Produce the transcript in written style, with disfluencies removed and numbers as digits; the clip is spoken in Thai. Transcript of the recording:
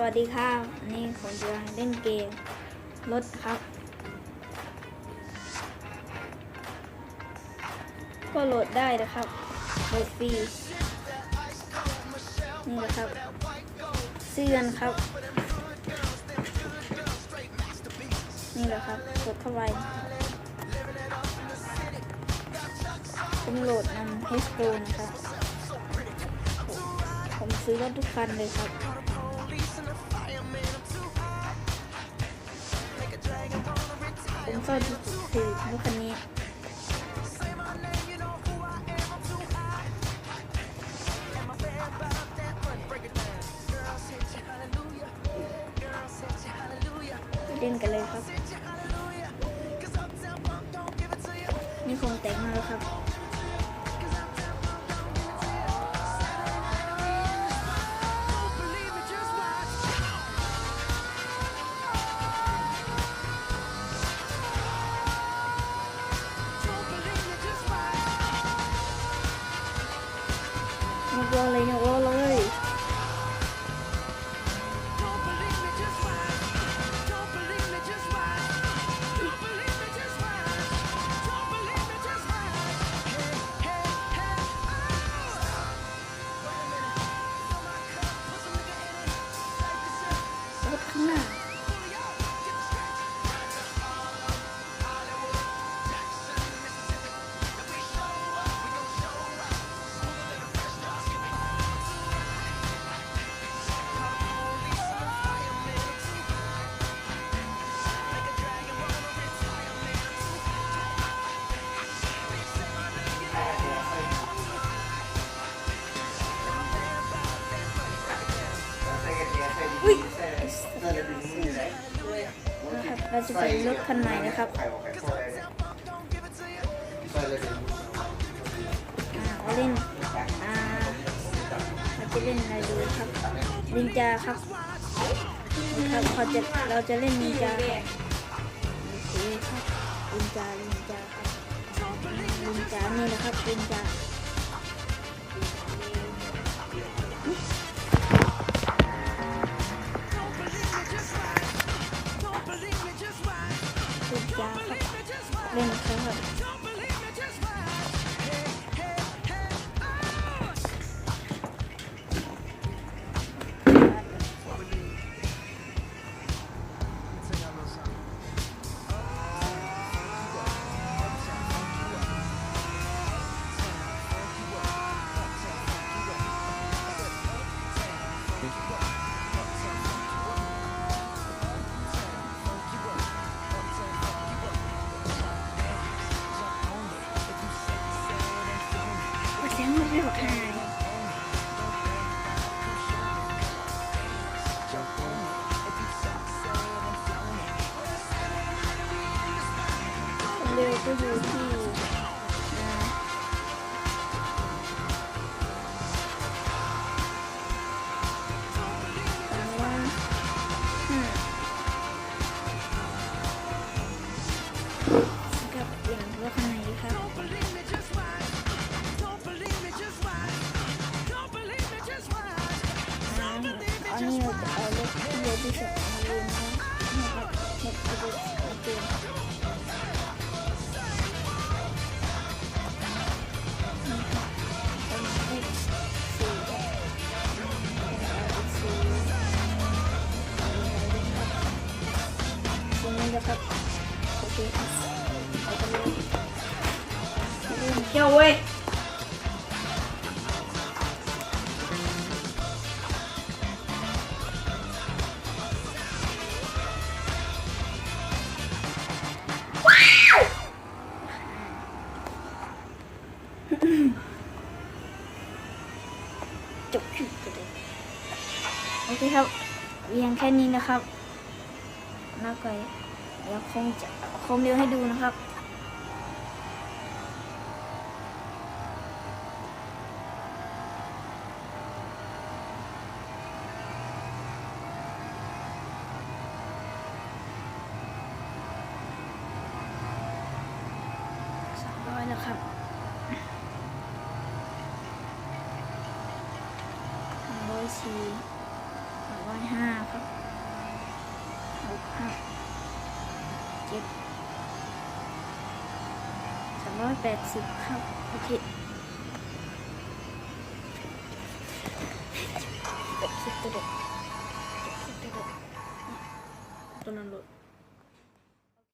วัสดีครับนี่ผมจะเล่นเกมรถครับก็โหลดได้นะครับโหลดฟรีนี่แหละครับซื้อกันครับนี่แหละครับกดเข้าไปผมโหลดนำ H2 นะครับผมซื้อรถทุกคันเลยครับผมชอบที่สุดคือรถคันนี้เล่นกันเลยครับนี่คงแต่งมาแล้วครับยกล้อเลยยกล้อเลยรถข้างหน้าอุ้ยนะครับเราจะเป็นรถคันใหม่นะครับเราเล่นเราจะเล่นอะไรดูครับนินจาครับครับเราจะเล่นนินจาครับโอเคครับนินจาครับนินจานี่นะครับนินจาเล่นครับเสียงมันไม่หายเร็วก็อยู่ที่กับอย่างรถคันไหนครับอันนี้เราจะเอารถที่เร็วที่สุดมาเรียนนะครับหมดอายุเตือนนะครับโอเคเอาไปเลยเที่ยวเว้ยจบคลิปเลยโอเคครับเพียงแค่นี้นะครับน่าไกลเดี๋ยวคงจะเร็วให้ดูนะครับ300แล้วครับ104 105ครับ 80ครับโอเค80ตัวเด็กตัวนั้นโหลด